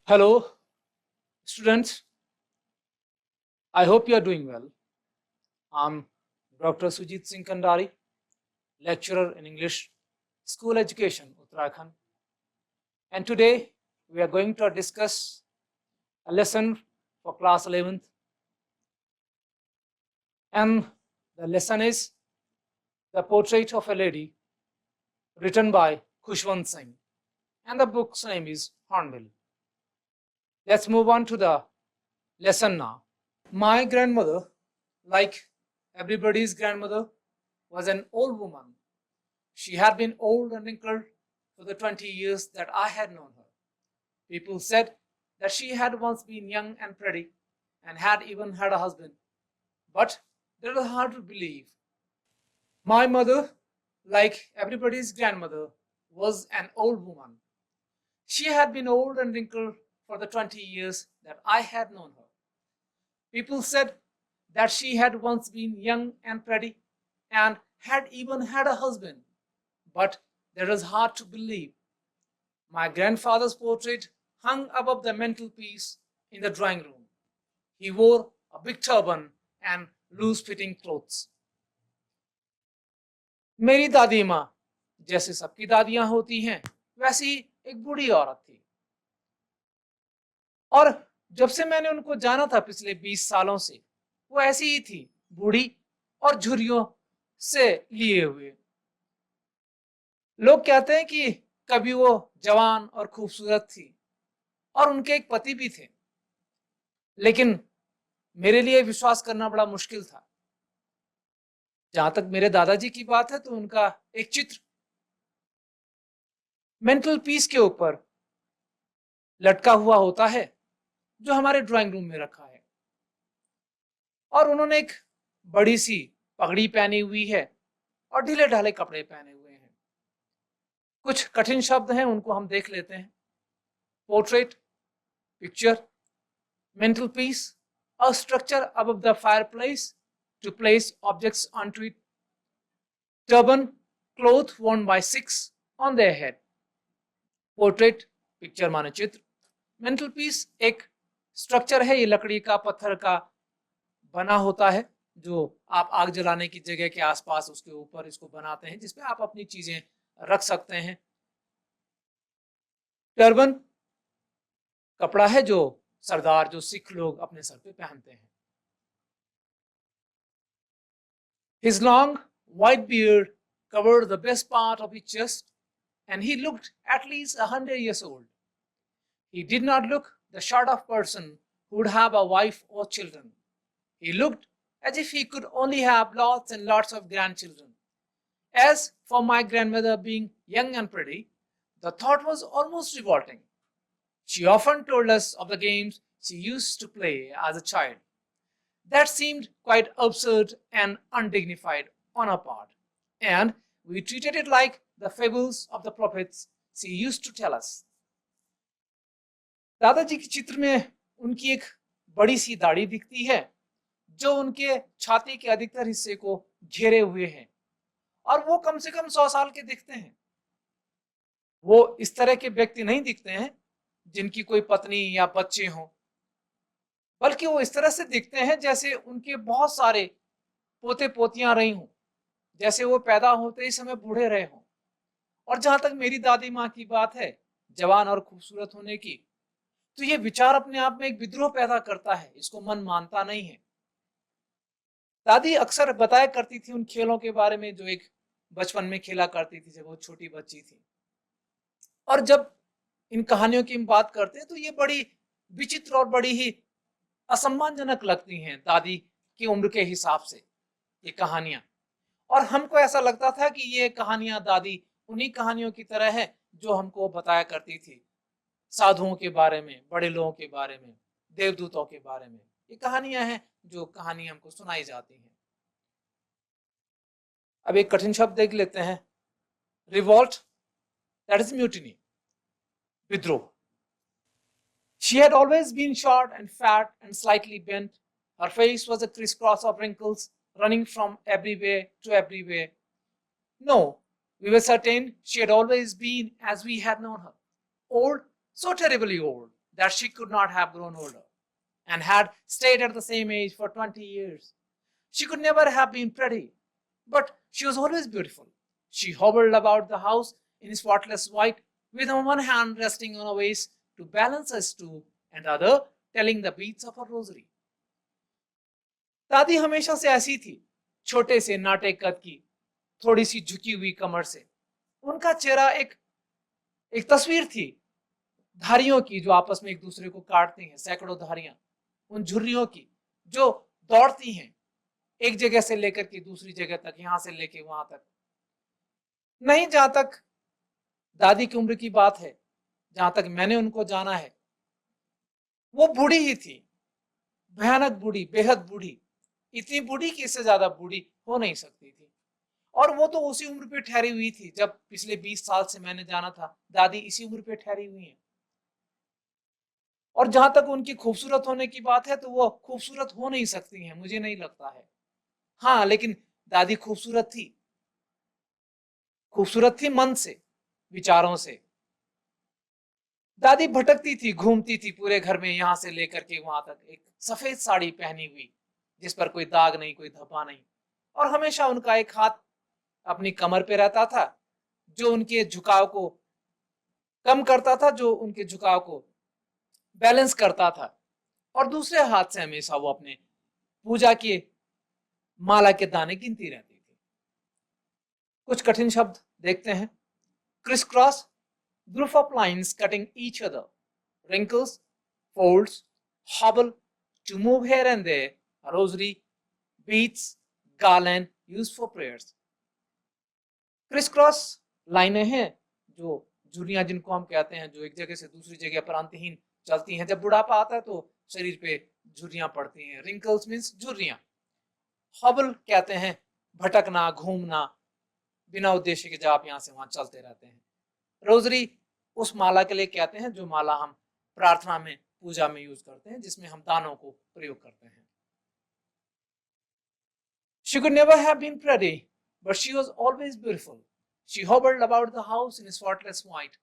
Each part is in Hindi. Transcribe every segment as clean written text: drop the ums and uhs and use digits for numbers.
Hello, students. I hope you are doing well. I'm Dr. Sujit Singh Kandari, lecturer in English, School Education, Uttarakhand. And today we are going to discuss a lesson for class 11th. And the lesson is The Portrait of a Lady, written by Khushwant Singh. And the book's name is Hornbill. Let's move on to the lesson now. My grandmother, like everybody's grandmother, was an old woman. She had been old and wrinkled for the 20 years that I had known her. People said that she had once been young and pretty and had even had a husband. But that was hard to believe. My mother, like everybody's grandmother, was an old woman. She had been old and wrinkled for the 20 years that I had known her. People said that she had once been young and pretty and had even had a husband. But that was hard to believe. My grandfather's portrait hung above the mantelpiece in the drawing room. He wore a big turban and loose-fitting clothes. मेरी दादी माँ जैसे सबकी दादियां होती हैं वैसी एक बूढ़ी औरत थी और जब से मैंने उनको जाना था पिछले 20 सालों से वो ऐसी ही थी, बूढ़ी और झुर्रियों से लिए हुए। लोग कहते हैं कि कभी वो जवान और खूबसूरत थी और उनके एक पति भी थे, लेकिन मेरे लिए विश्वास करना बड़ा मुश्किल था। जहां तक मेरे दादाजी की बात है तो उनका एक चित्र मेंटल पीस के ऊपर लटका हुआ होता है जो हमारे ड्राइंग रूम में रखा है और उन्होंने एक बड़ी सी पगड़ी पहनी हुई है और ढीले ढाले कपड़े पहने हुए हैं। कुछ कठिन शब्द हैं, उनको हम देख लेते हैं। Portrait, picture, mental peace, a structure above the fireplace to place objects onto it, turban, cloth worn by Sikhs on their head. Portrait, picture माने चित्र, मेंटल पीस एक स्ट्रक्चर है, ये लकड़ी का पत्थर का बना होता है जो आप आग जलाने की जगह के आसपास उसके ऊपर इसको बनाते हैं जिसपे आप अपनी चीजें रख सकते हैं। टर्बन कपड़ा है जो सरदार, जो सिख लोग अपने सर पे पहनते हैं। His long white beard covered the best part of his chest and he looked at least 100 years old. He did not look the sort of person who would have a wife or children. He looked as if he could only have lots and lots of grandchildren. As for my grandmother being young and pretty, the thought was almost revolting. She often told us of the games she used to play as a child. That seemed quite absurd and undignified on her part, and we treated it like the fables of the prophets she used to tell us. दादाजी के चित्र में उनकी एक बड़ी सी दाढ़ी दिखती है जो उनके छाती के अधिकतर हिस्से को घेरे हुए है और वो कम से कम 100 साल के दिखते हैं। वो इस तरह के व्यक्ति नहीं दिखते हैं जिनकी कोई पत्नी या बच्चे हों, बल्कि वो इस तरह से दिखते हैं जैसे उनके बहुत सारे पोते पोतियां रही हों, जैसे वो पैदा होते ही समय बूढ़े रहे हों। और जहां तक मेरी दादी माँ की बात है जवान और खूबसूरत होने की, तो ये विचार अपने आप में एक विद्रोह पैदा करता है, इसको मन मानता नहीं है। दादी अक्सर बताया करती थी उन खेलों के बारे में जो एक बचपन में खेला करती थी जब वो छोटी बच्ची थी। और जब इन कहानियों की हम बात करते हैं तो ये बड़ी विचित्र और बड़ी ही असम्मानजनक लगती हैं दादी की उम्र के हिसाब से ये कहानियां। और हमको ऐसा लगता था कि ये कहानियां दादी उन्हीं कहानियों की तरह है जो हमको बताया करती थी, साधुओं के बारे में, बड़े लोगों के बारे में, देवदूतों के बारे में। ये कहानियां हैं जो कहानी हमको सुनाई जाती हैं। अब एक कठिन शब्द देख लेते हैं, रिवॉल्ट, दैट इज म्यूटिनी, विद्रोह। She had always been short and fat and slightly bent. Her face was a crisscross of wrinkles running from everywhere to everywhere. No, we were certain she had always been as we had known her. Old, so terribly old, that she could not have grown older and had stayed at the same age for 20 years. She could never have been pretty, but she was always beautiful. She hobbled about the house in spotless white, with one hand resting on a waist to balance a stool and the other telling the beads of a rosary. दादी हमेशा से ऐसी थी, छोटे से नाटे कद की, थोड़ी सी झुकी हुई कमर से। उनका चेहरा एक तस्वीर थी धारियों की जो आपस में एक दूसरे को काटती हैं, सैकड़ों धारियां, उन झुर्रियों की जो दौड़ती हैं एक जगह से लेकर के दूसरी जगह तक, यहां से लेके वहां तक। नहीं, जहां तक दादी की उम्र की बात है, जहां तक मैंने उनको जाना है, वो बूढ़ी ही थी, भयानक बूढ़ी, बेहद बूढ़ी, इतनी बूढ़ी कि इससे ज्यादा बूढ़ी हो नहीं सकती थी। और वो तो उसी उम्र पे ठहरी हुई थी जब पिछले 20 साल से मैंने जाना था, दादी इसी उम्र पे ठहरी हुई है। और जहां तक उनकी खूबसूरत होने की बात है, तो वो खूबसूरत हो नहीं सकती हैं, मुझे नहीं लगता है। हाँ, लेकिन दादी खूबसूरत थी, खूबसूरत थी मन से, विचारों से। दादी भटकती थी, घूमती थी पूरे घर में, यहां से लेकर के वहां तक, एक सफेद साड़ी पहनी हुई जिस पर कोई दाग नहीं, कोई धब्बा नहीं, और हमेशा उनका एक हाथ अपनी कमर पे रहता था जो उनके झुकाव को कम करता था, जो उनके झुकाव को बैलेंस करता था, और दूसरे हाथ से हमेशा वो अपने पूजा के माला के दाने गिनती रहती थी। कुछ कठिन शब्द देखते हैं। Criss cross, group of lines cutting each other, wrinkles, folds, hobble, to move here and there, a rosary, beads, garland used for prayers. Criss cross लाइनें हैं, जो झुर्रियां जिनको हम कहते हैं, जो एक जगह से दूसरी जगह पर अंतहीन चलती हैं। जब बुढ़ापा आता है तो शरीर पे झुर्रियां पड़ती हैं। Wrinkles means झुर्रियां। हॉबल कहते हैं भटकना, घूमना, बिना उद्देश्य के जब आप यहाँ से वहां चलते रहते हैं। रोजरी उस माला के लिए कहते हैं जो माला हम प्रार्थना में, पूजा में यूज करते हैं, जिसमें हम दानों को प्रयोग करते हैं। She could never have been pretty, but she was always beautiful. She hobbled about the house in spotless white,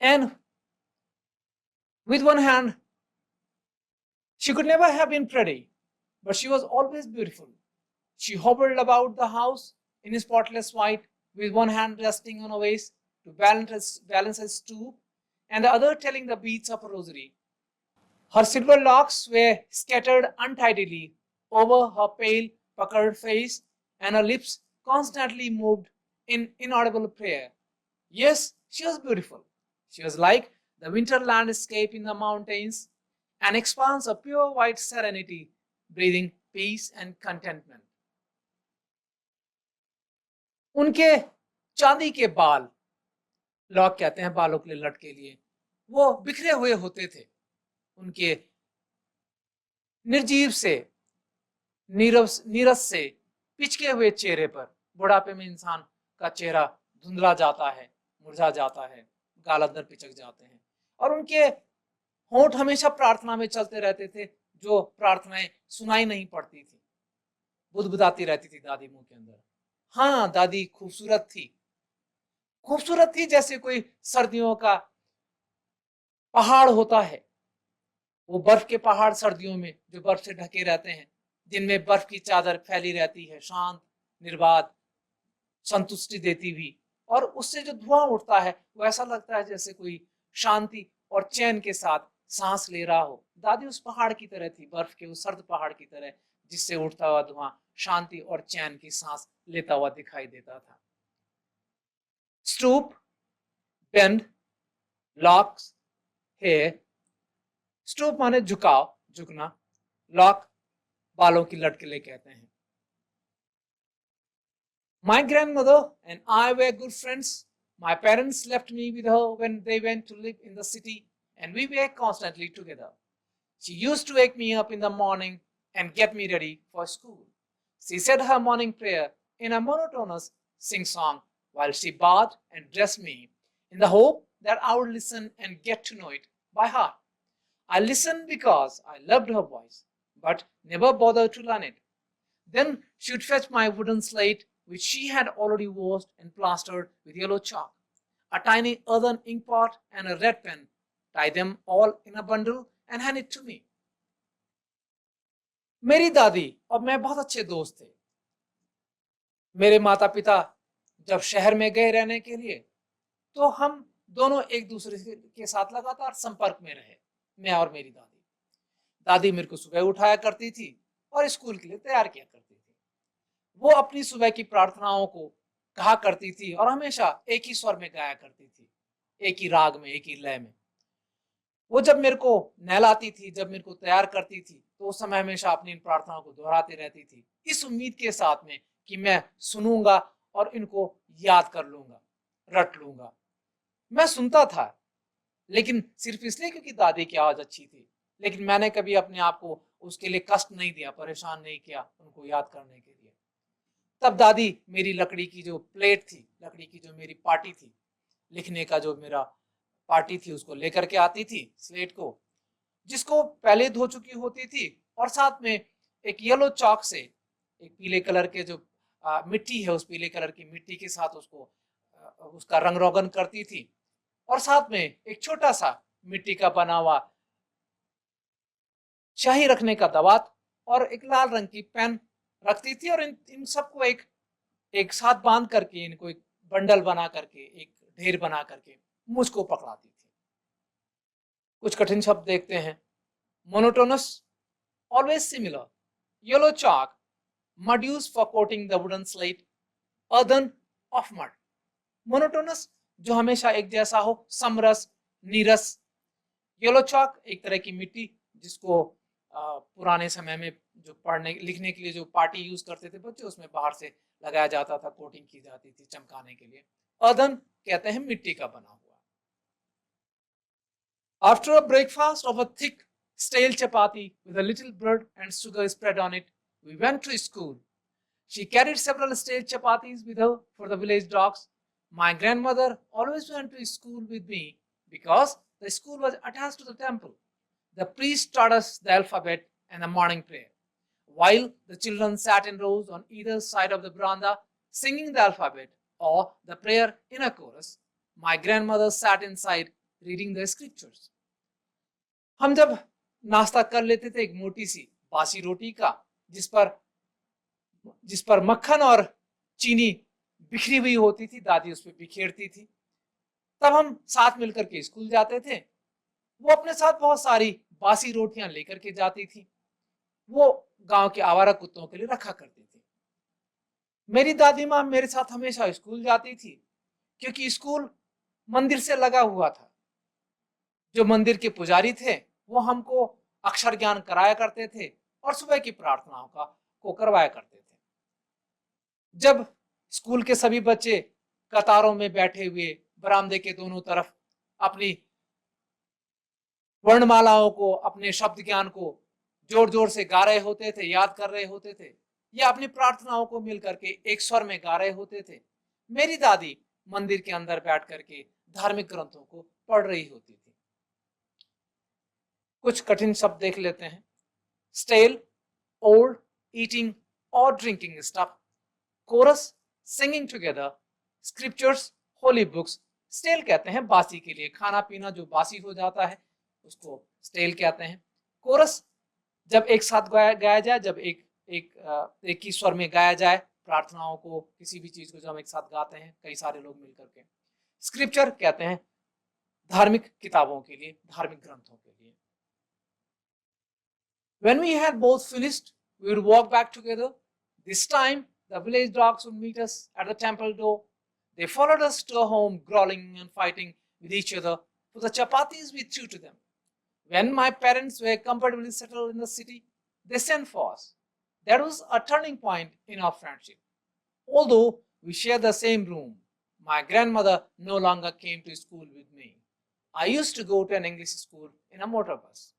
and with one hand, she could never have been pretty, but she was always beautiful. She hobbled about the house in spotless white, with one hand resting on a waist to balance a stoop, and the other telling the beads of a rosary. Her silver locks were scattered untidily over her pale, puckered face, and her lips constantly moved in inaudible prayer. Yes, she was beautiful. She was like the winter landscape in the mountains, an expanse of pure white serenity, breathing peace and contentment. उनके चांदी के बाल, लॉक कहते हैं बालों के लिए, लट के लिए, वो बिखरे हुए होते थे। उनके निर्जीव से, नीरस से पिचके हुए चेहरे पर, बुढ़ापे में इंसान का चेहरा धुंधला जाता है, मुरझा जाता है, गाल अंदर पिचक जाते हैं, और उनके होंठ हमेशा प्रार्थना में चलते रहते थे, जो प्रार्थनाएं सुनाई नहीं पड़ती थी, बुदबुदाती रहती थी दादी मुंह के अंदर। हाँ, दादी खूबसूरत थी, खूबसूरत थी जैसे कोई सर्दियों का पहाड़ होता है, वो बर्फ के पहाड़ सर्दियों में जो बर्फ से ढके रहते हैं, जिनमें बर्फ की चादर फैली रहती है, शांत, निर्बाध, संतुष्टि देती हुई, और उससे जो धुआं उठता है वो ऐसा लगता है जैसे कोई शांति और चैन के साथ सांस ले रहा हो। दादी उस पहाड़ की तरह थी, बर्फ के उस सर्द पहाड़ की तरह, जिससे उठता हुआ धुआं शांति और चैन की सांस लेता हुआ दिखाई देता था। Stoop, bend, locks, hair. Stoop माने झुकाव, झुकना, लॉक बालों की लट के लिए कहते हैं। My grandmother and I were good friends. My parents left me with her when they went to live in the city, and we were constantly together. She used to wake me up in the morning and get me ready for school. She said her morning prayer in a monotonous sing-song while she bathed and dressed me, in the hope that I would listen and get to know it by heart. I listened because I loved her voice, but never bothered to learn it. Then she would fetch my wooden slate, which she had already washed and plastered with yellow chalk, a tiny earthen ink pot, and a red pen tie them all in a bundle and hand it to me. मेरी दादी और मैं बहुत अच्छे दोस्त थे। मेरे माता पिता जब शहर में गए रहने के लिए तो हम दोनों एक दूसरे के साथ लगातार संपर्क में रहे, मैं और मेरी दादी। दादी मेरे को सुबह उठाया करती थी और स्कूल के लिए तैयार किया करती थी। वो अपनी सुबह की प्रार्थनाओं को कहा करती थी और हमेशा एक ही स्वर में गाया करती थी, एक ही राग में, एक ही लय में। वो जब मेरे को नहलाती थी, जब मेरे को तैयार करती थी, तो उस समय हमेशा अपनी इन प्रार्थनाओं को दोहराती रहती थी, इस उम्मीद के साथ में कि मैं सुनूंगा और इनको याद कर लूंगा, रट लूंगा। मैं सुनता था, लेकिन सिर्फ इसलिए क्योंकि दादी की आवाज अच्छी थी। लेकिन मैंने कभी अपने आप को उसके लिए कष्ट नहीं दिया, परेशान नहीं किया उनको याद करने के लिए। तब दादी मेरी लकड़ी की जो प्लेट थी, लकड़ी की जो मेरी पार्टी थी, लिखने का जो मेरा पार्टी थी, उसको लेकर के आती थी, स्लेट को, जिसको पहले धो चुकी होती थी, और साथ में एक येलो चॉक से, एक पीले कलर के जो मिट्टी है, उस पीले कलर की मिट्टी के साथ उसको उसका रंग रोगन करती थी, और साथ में एक छोटा सा मिट्टी का बना हुआ शाही रखने का दवात और एक लाल रंग की पेन रखती थी, और इन सबको एक साथ बांध करके, इनको एक बंडल बना करके, एक ढेर बना करके मुझको पकड़ाती थी। कुछ कठिन शब्द देखते हैं। Monotonous, always similar, yellow chalk, mud used for coating the wooden slate, earthen of mud. Monotonous जो हमेशा एक जैसा हो, समरस, नीरस। येलो चॉक एक तरह की मिट्टी जिसको पुराने समय में जो पढ़ने लिखने के लिए जो पार्टी यूज करते थे बच्चे, उसमें बाहर से लगाया जाता था, कोटिंग की जाती थी चमकाने के लिए। अर्दन कहते हैं मिट्टी का बना हुआ। After a breakfast of a thick stale chapati with a little bread and sugar spread on it, we went to school. She carried several stale chapatis with her for the village dogs. My grandmother always went to school with me because the school was attached to the temple. The priest taught us the alphabet and the morning prayer, while the children sat in rows on either side of the veranda singing the alphabet or the prayer in a chorus. My grandmother sat inside reading the scriptures. हम जब नाश्ता कर लेते थे एक मोटी सी बासी रोटी का, जिस पर मक्खन और चीनी बिखरी हुई होती थी, दादी उस पर बिखेरती थी, तब हम साथ मिलकर के स्कूल जाते थे। वो अपने साथ बहुत सारी बासी रोटियां लेकर के जाती थी, वो गांव के आवारा कुत्तों के लिए रखा करती थी। मेरी दादी माँ मेरे साथ हमेशा स्कूल जाती थी, क्योंकि स्कूल मंदिर से लगा हुआ था। जो मंदिर के पुजारी थे वो हमको अक्षर ज्ञान कराया करते थे और सुबह की प्रार्थनाओं को करवाया करते थे। जब स्कूल के सभी बच्चे कतारों में बैठे हुए बरामदे के दोनों तरफ अपनी वर्णमालाओं को, अपने शब्द ज्ञान को जोर जोर से गा रहे होते थे, याद कर रहे होते थे, या अपनी प्रार्थनाओं को मिलकर के एक स्वर में गा रहे होते थे, मेरी दादी मंदिर के अंदर बैठ करके धार्मिक ग्रंथों को पढ़ रही होती थी। कुछ कठिन शब्द देख लेते हैं। स्टेल, ओल्ड, ईटिंग और drinking stuff. Chorus, singing together. Scriptures, holy books. Stale कहते हैं बासी के लिए, खाना पीना जो बासी हो जाता है उसको स्टेल कहते हैं। कोरस जब एक साथ गाया जाए, जब एक ही स्वर में गाया जाए प्रार्थनाओं को, किसी भी चीज को जब हम एक साथ गाते हैं कई सारे लोग मिलकर के। स्क्रिप्चर कहते हैं धार्मिक किताबों के लिए, धार्मिक ग्रंथों के लिए। When we had both finished, we would walk back together. This time, the village dogs would meet us at the temple door. They followed us to our home, growling and fighting with each other for the chapatis we threw to them. When my parents were comfortably settled in the city, they sent for us. That was a turning point in our friendship. Although we shared the same room, my grandmother no longer came to school with me. I used to go to an English school in a motor bus.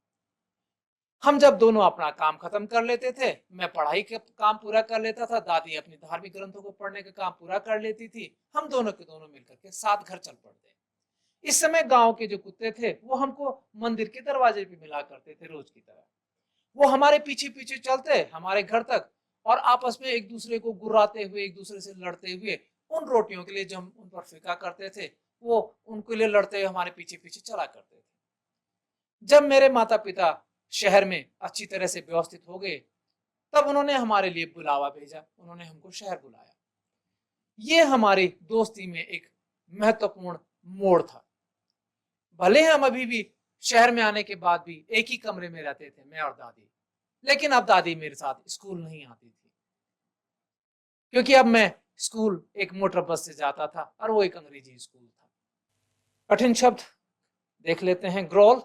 हम जब दोनों अपना काम खत्म कर लेते थे, मैं पढ़ाई का काम पूरा कर लेता था, दादी अपनी धार्मिक ग्रंथों को पढ़ने का काम पूरा कर लेती थी, हम दोनों के दोनों मिलकर के साथ घर चल पड़ते। इस समय गांव के जो कुत्ते थे वो हमको मंदिर के दरवाजे पे मिला करते थे रोज की तरह। वो हमारे पीछे पीछे चलते हमारे घर तक और आपस में एक दूसरे को गुर्राते हुए, एक दूसरे से लड़ते हुए, उन रोटियों के लिए जो हम उन पर फेंका करते थे, वो उनके लिए लड़ते हुए हमारे पीछे पीछे चला करते थे। जब मेरे माता पिता शहर में अच्छी तरह से व्यवस्थित हो गए, तब उन्होंने हमारे लिए बुलावा भेजा, उन्होंने हमको शहर बुलाया। ये हमारी दोस्ती में एक महत्वपूर्ण मोड़ था। भले हम अभी भी शहर में आने के बाद भी एक ही कमरे में रहते थे, मैं और दादी, लेकिन अब दादी मेरे साथ स्कूल नहीं आती थी, क्योंकि अब मैं स्कूल एक मोटर बस से जाता था और वो एक अंग्रेजी स्कूल था। कठिन शब्द देख लेते हैं। Growl,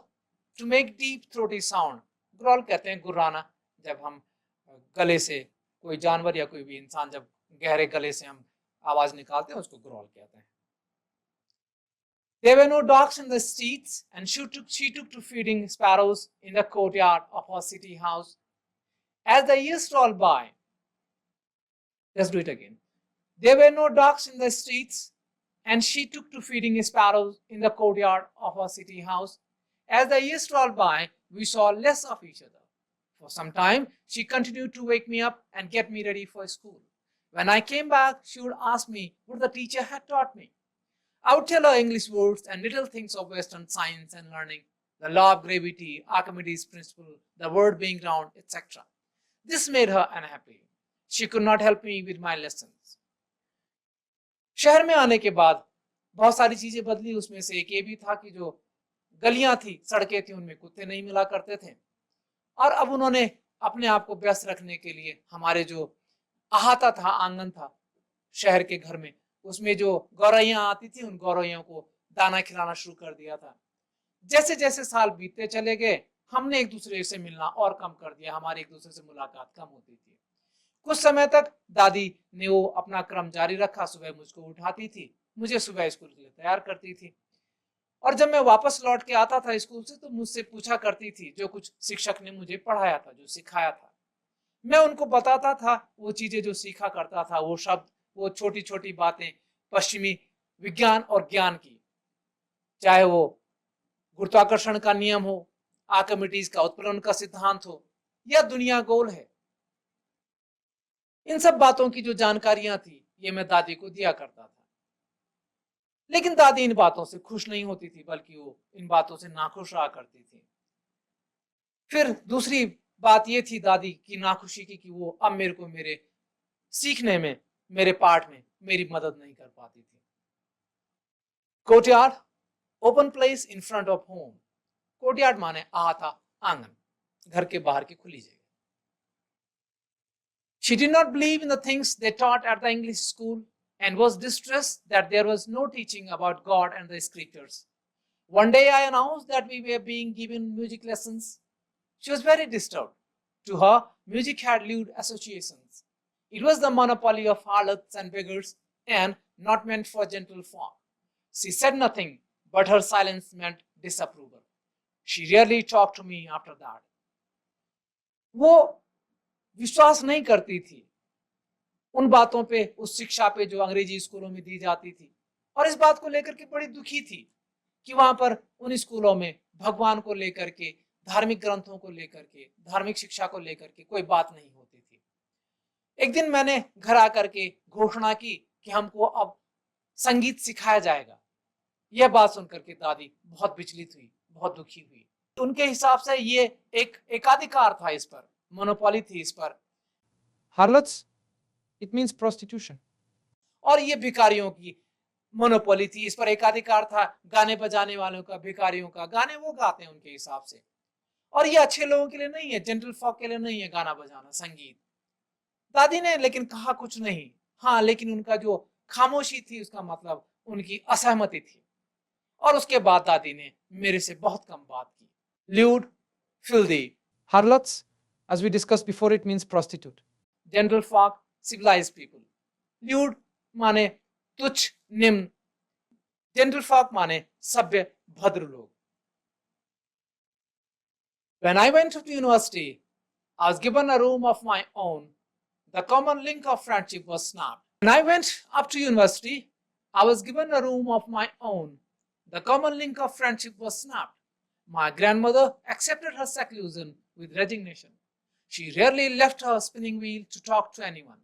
to make deep throaty sound. Growl कहते हैं गुर्राना, जब हम गले से कोई जानवर या कोई भी इंसान जब गहरे गले से हम आवाज निकालते हैं, उसको ग्रोल कहते हैं। There were no dogs in the streets, and she took to feeding sparrows in the courtyard of her city house. As the years rolled by, let's do it again. There were no dogs in the streets, and she took to feeding sparrows in the courtyard of her city house. As the years rolled by, we saw less of each other. For some time, she continued to wake me up and get me ready for school. When I came back, she would ask me what the teacher had taught me. I would tell her English words and little things of Western science and learning, the law of gravity, Archimedes' principle, the world being round, etc. This made her unhappy. She could not help me with my lessons. शहर में आने के बाद बहुत सारी चीजें बदली। उसमें से एक ये भी था कि जो गलियां थी, सड़कें थी, उनमें कुत्ते नहीं मिला करते थे। और अब उन्होंने अपने आप को व्यस्त रखने के लिए हमारे जो अहाता था, आंगन था शहर के घर में, उसमें जो गौरैया आती थी, उन गौरैयों को दाना खिलाना शुरू कर दिया था। जैसे जैसे साल बीतते चले गए, हमने एक दूसरे से मिलना और कम कर दिया, हमारी एक दूसरे से मुलाकात कम होती थी। कुछ समय तक दादी ने वो अपना क्रम जारी रखा। सुबह मुझको उठाती थी, मुझे सुबह स्कूल के लिए तैयार करती थी, और जब मैं वापस लौट के आता था स्कूल से, तो मुझसे पूछा करती थी जो कुछ शिक्षक ने मुझे पढ़ाया था, जो सिखाया था। मैं उनको बताता था वो चीजें जो सीखा करता था, वो शब्द, वो छोटी छोटी बातें पश्चिमी विज्ञान और ज्ञान की, चाहे वो गुरुत्वाकर्षण का नियम हो, आर्किमिडीज का उत्प्लवन का सिद्धांत हो, या दुनिया गोल है। इन सब बातों की जो जानकारियां थी, ये मैं दादी को दिया करता था। लेकिन दादी इन बातों से खुश नहीं होती थी, बल्कि वो इन बातों से नाखुश रहा करती थी। फिर दूसरी बात ये थी दादी की नाखुशी की कि वो अब मेरे को मेरे सीखने में, मेरे पाठ में मेरी मदद नहीं कर पाती थी। Courtyard, open place in front of home. Courtyard माने अहाता, आंगन, घर के बाहर की खुली जगह। She did not believe in the things they taught at the English school and was distressed that there was no teaching about God and the scriptures. One day I announced that we were being given music lessons. She was very disturbed. To her, music had lewd associations. It was the monopoly of harlots and beggars and not meant for gentle folk. She said nothing, but her silence meant disapproval. She rarely talked to me after that. वो विश्वास नहीं करती थी उन बातों पे, उस शिक्षा पे जो अंग्रेजी स्कूलों में दी जाती थी, और इस बात को लेकर के बड़ी दुखी थी कि वहां पर उन स्कूलों में भगवान को लेकर के, धार्मिक ग्रंथों को लेकर के, धार्मिक शिक्षा को लेकर के कोई बात नहीं होती थी। एक दिन मैंने घर आकर के घोषणा की कि हमको अब संगीत सिखाया जाएगा। यह बात सुनकर के दादी बहुत विचलित हुई, बहुत दुखी हुई। उनके हिसाब से ये एक एकाधिकार था इस पर, मोनोपोली थी इस पर। Harlots, it means prostitution. और ये भिखारियों की मोनोपोली थी, इस पर एकाधिकार था, गाने बजाने वालों का, भिखारियों का। गाने वो गाते हैं उनके हिसाब से, और ये अच्छे लोगों के लिए नहीं है, जेंटल फॉक के लिए नहीं है गाना बजाना, संगीत। दादी ने लेकिन कहा कुछ नहीं। हाँ, लेकिन उनका जो खामोशी थी, उसका मतलब उनकी असहमति थी। और उसके बाद दादी ने मेरे से बहुत कम बात की। Lewd, filthy. Harlots, as we discussed before, it means prostitute. Gentle folk, civilized people. Lewd माने तुच्छ, निम्न। Gentle folk माने सभ्य, भद्र लोग। When I went to university, I was given a room of my own. The common link of friendship was snapped. When I went up to university, I was given a room of my own. The common link of friendship was snapped. My grandmother accepted her seclusion with resignation. She rarely left her spinning wheel to talk to anyone.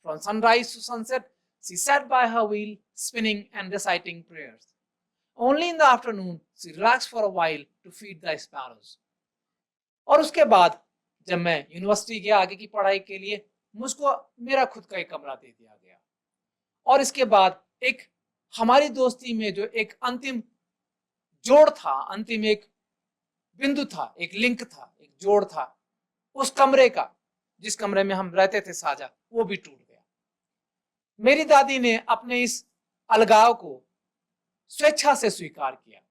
From sunrise to sunset, she sat by her wheel, spinning and reciting prayers. Only in the afternoon she relaxed for a while to feed the sparrows. और उसके बाद जब मैं यूनिवर्सिटी गया आगे की पढ़ाई के लिए, मुझको मेरा खुद का एक कमरा दे दिया गया। और इसके बाद एक हमारी दोस्ती में जो एक अंतिम जोड़ था, अंतिम एक बिंदु था, एक लिंक था, एक जोड़ था, उस कमरे का, जिस कमरे में हम रहते थे साझा, वो भी टूट गया। मेरी दादी ने अपने इस अलगाव को स्वेच्छा से स्वीकार किया।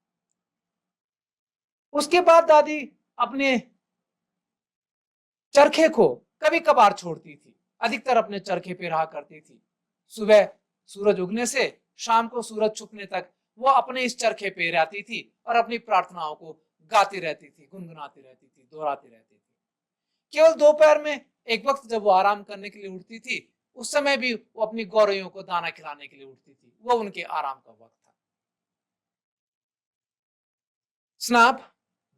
उसके बाद दादी अपने चरखे को कभी कभार छोड़ती थी, अधिकतर अपने चरखे पे रहा करती थी। सुबह सूरज उगने से शाम को सूरज छुपने तक वो अपने इस चरखे पे रहती थी और अपनी प्रार्थनाओं को गाती रहती थी, गुनगुनाती रहती थी, दोहराती रहती थी। केवल दोपहर में एक वक्त जब वो आराम करने के लिए उठती थी, उस समय भी वो अपनी गौरैयों को दाना खिलाने के लिए उठती थी। वो उनके आराम का वक्त था। Snap,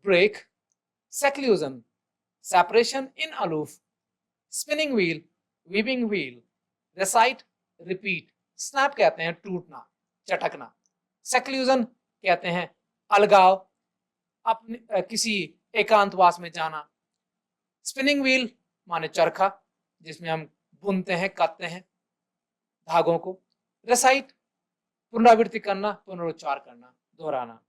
break, seclusion, separation in aloof, spinning wheel, weaving wheel, recite, repeat. Snap कहते हैं टूटना, चटकना। seclusion कहते हैं अलगाव, अपने किसी एकांतवास में जाना। स्पिनिंग व्हील माने चरखा, जिसमें हम बुनते हैं, काटते हैं धागों को। रेसाइट पुनरावृत्ति करना, पुनरुच्चार करना, दोहराना।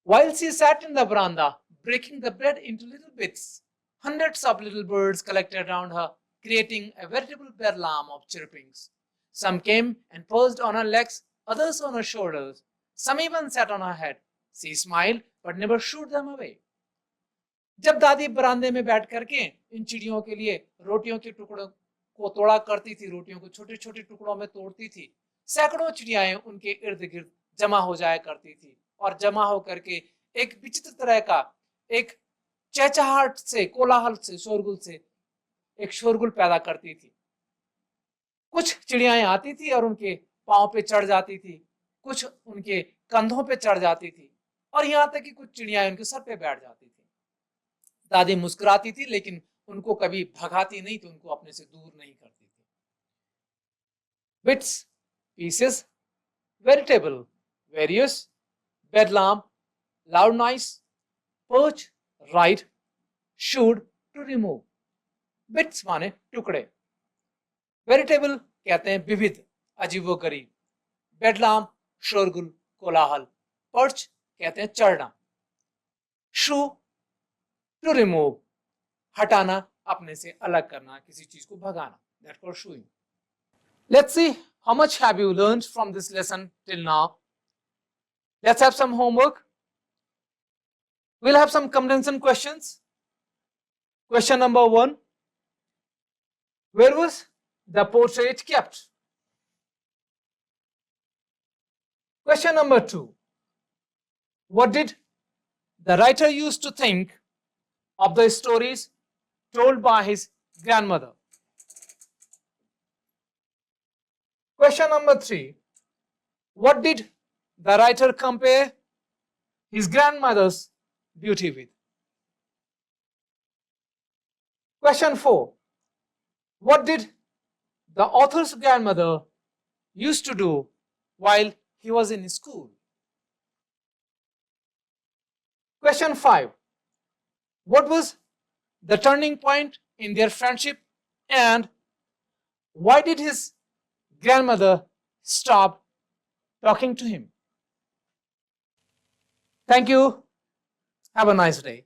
While she sat in the veranda, breaking the bread into little bits, hundreds of little birds collected around her, creating a veritable bedlam of chirpings. Some came and perched on her legs, others on her shoulders. Some even sat on her head. She smiled, but never shooed them away. जब दादी बरामदे में बैठ करके इन चिड़ियों के लिए रोटियों के टुकड़ों को तोड़ा करती थी, रोटियों को छोटे छोटे टुकड़ों में तोड़ती थी, सैकड़ों चिड़ियाएं उनके इर्द गिर्द जमा हो जाया करती थी और जमा हो करके एक विचित्र तरह का एक चहचहाहट से, कोलाहल से, शोरगुल से एक शोरगुल पैदा करती थी। कुछ चिड़ियाएं आती थी और उनके पांव पे चढ़ जाती थी, कुछ उनके कंधों पे चढ़ जाती थी और यहाँ तक कि कुछ चिड़ियाएं उनके सर पे बैठ जाती थी। दादी मुस्कुराती थी, लेकिन उनको कभी भगाती नहीं थी, उनको अपने से दूर नहीं करती थी। Bits, pieces, veritable, various, bedlam, loud noise, perch, write, should, to remove. Bits माने टुकड़े। वेरिटेबल कहते हैं विविध, अजीबोगरीब। bedlam शोरगुल, कोलाहल। perch कहते हैं चढ़ना। shoo to remove हटाना, अपने से अलग करना, किसी चीज को भगाना। That's called shooing. Let's see how much have you learned from this lesson till now. Let's have some homework. We'll have some comprehension questions. Question number 1. Where was the portrait kept? Question number 2. What did the writer used to think of the stories told by his grandmother? Question number 3. What did the writer compare his grandmother's beauty with? Question 4. What did the author's grandmother used to do while he was in school? Question 5. What was the turning point in their friendship and why did his grandmother stop talking to him? Thank you. Have a nice day.